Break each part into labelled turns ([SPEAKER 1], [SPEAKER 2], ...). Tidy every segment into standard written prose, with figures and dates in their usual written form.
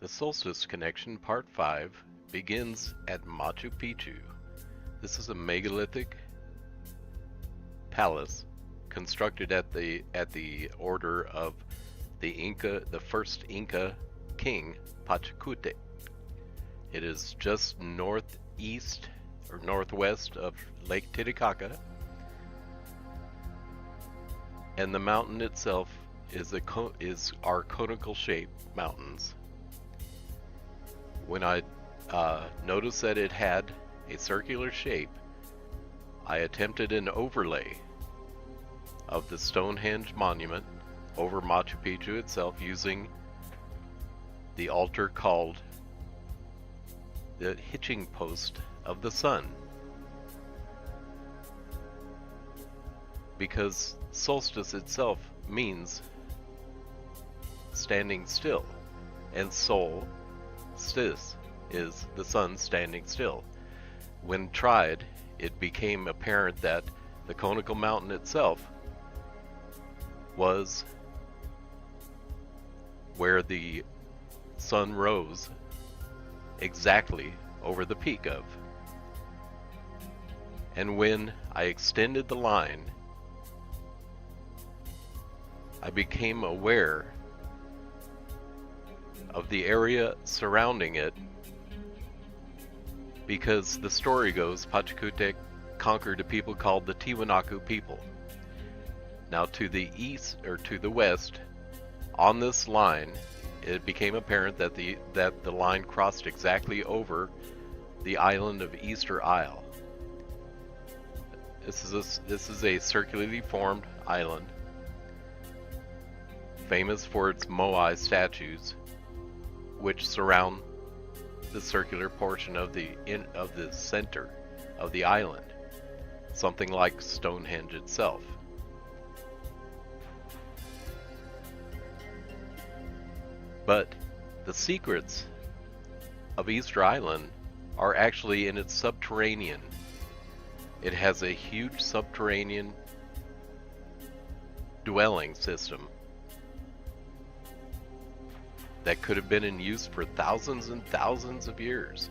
[SPEAKER 1] The Solstice Connection Part 5 begins at Machu Picchu. This is a megalithic palace constructed at the order of the first Inca king, Pachacute. It is just northeast or northwest of Lake Titicaca, and the mountain itself are conical shaped mountains. When I noticed that it had a circular shape, I attempted an overlay of the Stonehenge monument over Machu Picchu itself using the altar called the hitching post of the sun, because solstice itself means standing still, and solstice is the sun standing still. When tried, it became apparent that the conical mountain itself was where the sun rose exactly over the peak of. And when I extended the line, I became aware of the area surrounding it, because the story goes Pachacute conquered a people called the Tiwanaku people. Now to the east or to the west on this line, it became apparent that the line crossed exactly over the island of Easter Isle. This is a circularly formed island, famous for its moai statues, which surround the circular portion of the center of the island, something like Stonehenge itself. But the secrets of Easter Island are actually in its subterranean. It has a huge subterranean dwelling system that could have been in use for thousands and thousands of years.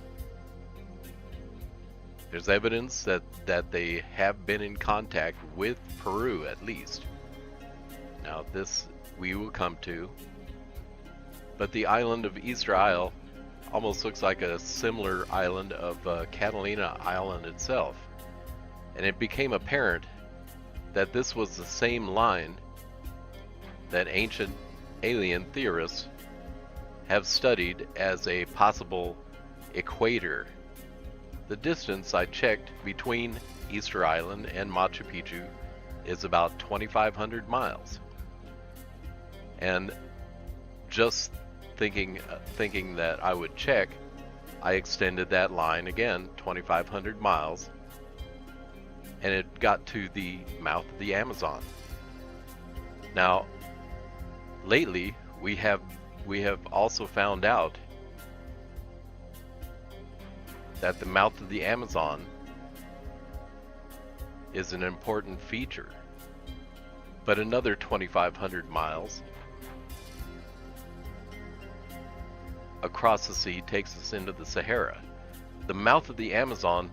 [SPEAKER 1] There's evidence that they have been in contact with Peru at least. Now this we will come to. But the island of Easter Isle almost looks like a similar island of Catalina Island itself. And it became apparent that this was the same line that ancient alien theorists have studied as a possible equator. The distance I checked between Easter Island and Machu Picchu is about 2,500 miles. And just thinking that I would check, I extended that line again 2,500 miles, and it got to the mouth of the Amazon. Now, lately we have also found out that the mouth of the Amazon is an important feature. But another 2,500 miles across the sea takes us into the Sahara. The mouth of the Amazon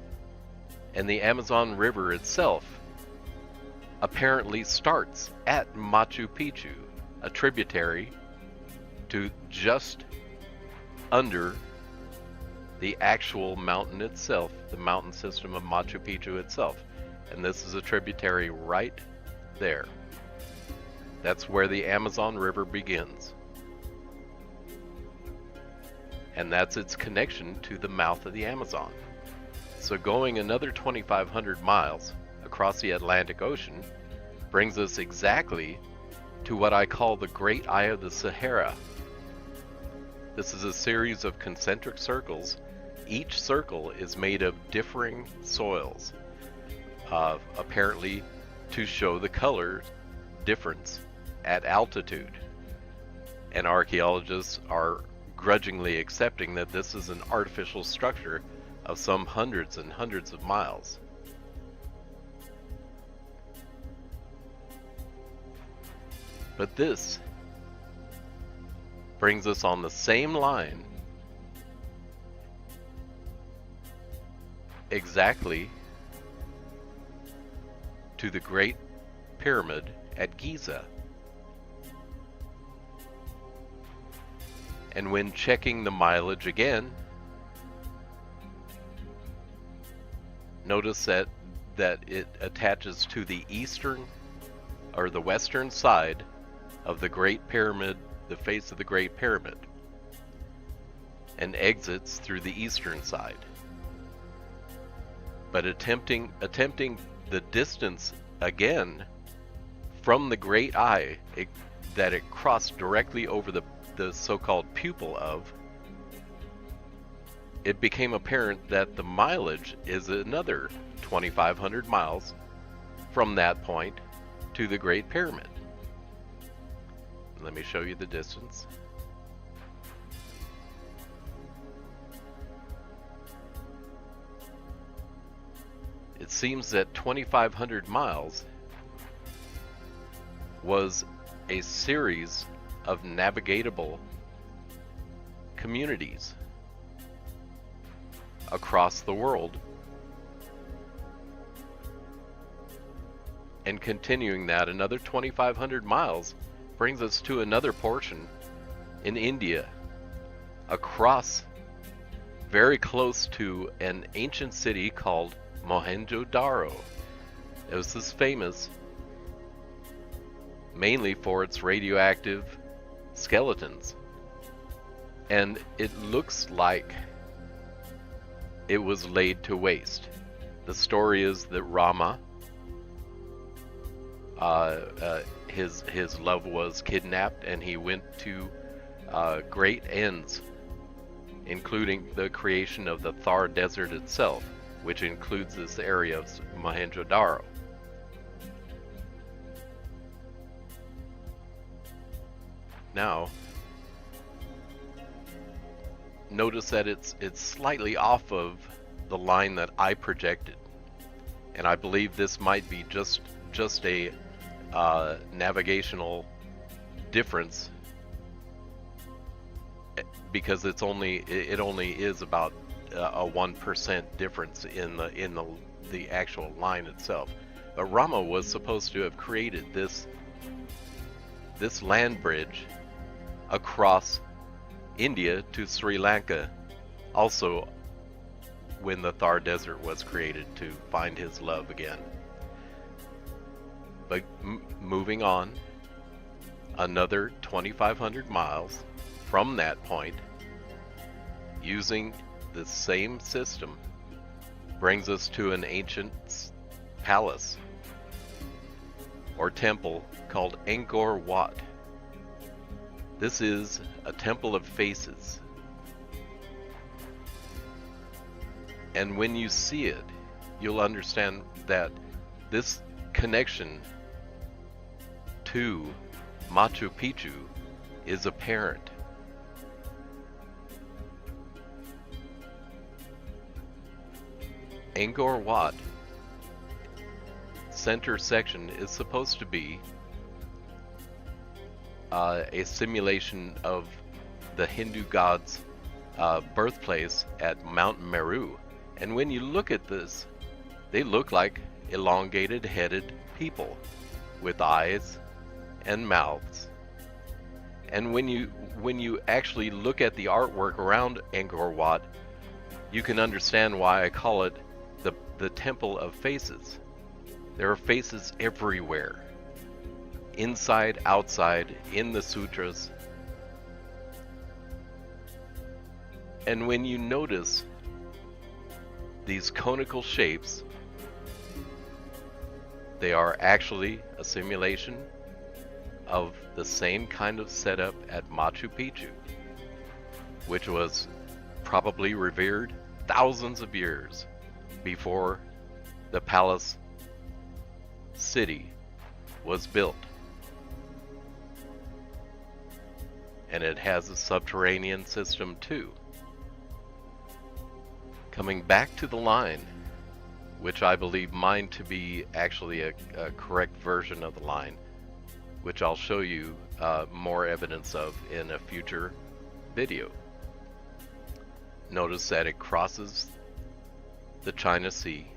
[SPEAKER 1] and the Amazon River itself apparently starts at Machu Picchu, a tributary to just under the actual mountain itself, the mountain system of Machu Picchu itself. And this is a tributary right there. That's where the Amazon River begins. And that's its connection to the mouth of the Amazon. So going another 2,500 miles across the Atlantic Ocean brings us exactly to what I call the Great Eye of the Sahara. This is a series of concentric circles. Each circle is made of differing soils, apparently to show the color difference at altitude. And archaeologists are grudgingly accepting that this is an artificial structure of some hundreds and hundreds of miles. But this brings us on the same line exactly to the Great Pyramid at Giza. And when checking the mileage again, notice that it attaches to the eastern or the western side of the Great Pyramid, the face of the Great Pyramid, and exits through the eastern side. But attempting the distance again from the Great Eye that it crossed directly over the so-called pupil of, it became apparent that the mileage is another 2,500 miles from that point to the Great Pyramid. Let me show you the distance. It seems that 2,500 miles was a series of navigatable communities across the world, and continuing that another 2,500 miles brings us to another portion in India, across very close to an ancient city called Mohenjo-Daro. It was this famous mainly for its radioactive skeletons, and it looks like it was laid to waste. The story is that Rama, his love was kidnapped, and he went to great ends, including the creation of the Thar Desert itself, which includes this area of Mohenjo-Daro. Now, notice that it's slightly off of the line that I projected, and I believe this might be just a navigational difference, because it only is about a 1% difference in the actual line itself. But Rama was supposed to have created this land bridge across India to Sri Lanka, also when the Thar Desert was created, to find his love again. But moving on, another 2,500 miles from that point, using the same system, brings us to an ancient palace or temple called Angkor Wat. This is a temple of faces, and when you see it, you'll understand that this connection to Machu Picchu is apparent. Angkor Wat center section is supposed to be a simulation of the Hindu god's birthplace at Mount Meru. And when you look at this, they look like elongated headed people with eyes and mouths. And when you actually look at the artwork around Angkor Wat, you can understand why I call it the Temple of Faces. There are faces everywhere, inside, outside, in the sutras. And when you notice these conical shapes, they are actually a simulation of the same kind of setup at Machu Picchu, which was probably revered thousands of years before the palace city was built. And it has a subterranean system too. Coming back to the line, which I believe mine to be actually a correct version of the line, which I'll show you more evidence of in a future video. Notice that it crosses the China Sea.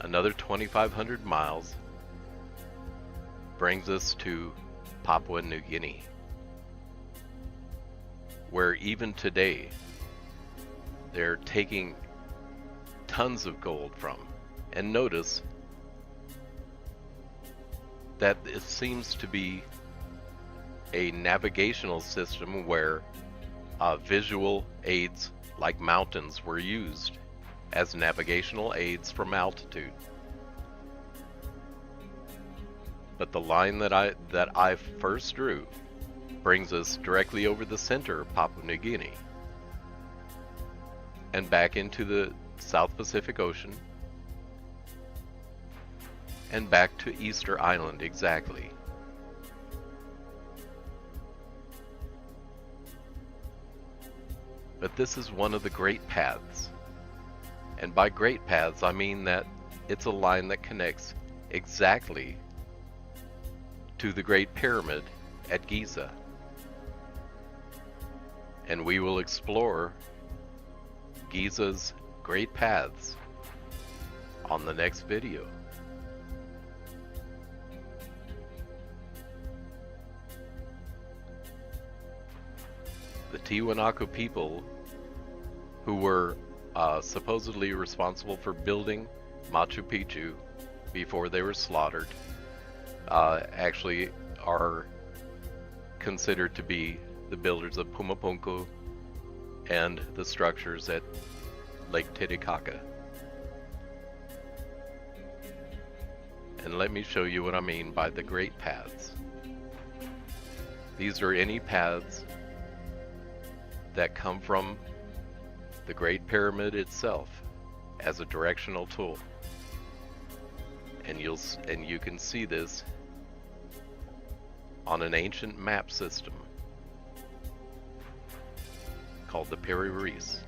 [SPEAKER 1] Another 2,500 miles brings us to Papua New Guinea, where even today they're taking tons of gold from. And notice that it seems to be a navigational system where visual aids like mountains were used as navigational aids from altitude. But the line that I first drew brings us directly over the center of Papua New Guinea and back into the South Pacific Ocean and back to Easter Island exactly. But this is one of the great paths. And by great paths, I mean that it's a line that connects exactly to the Great Pyramid at Giza. And we will explore Giza's great paths on the next video. The Tiwanaku people, who were supposedly responsible for building Machu Picchu before they were slaughtered, actually are considered to be the builders of Pumapunku and the structures at Lake Titicaca. And let me show you what I mean by the great paths. These are any paths that come from the Great Pyramid itself as a directional tool. And you can see this on an ancient map system called the Piri Reis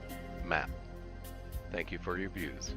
[SPEAKER 1] map. Thank you for your views.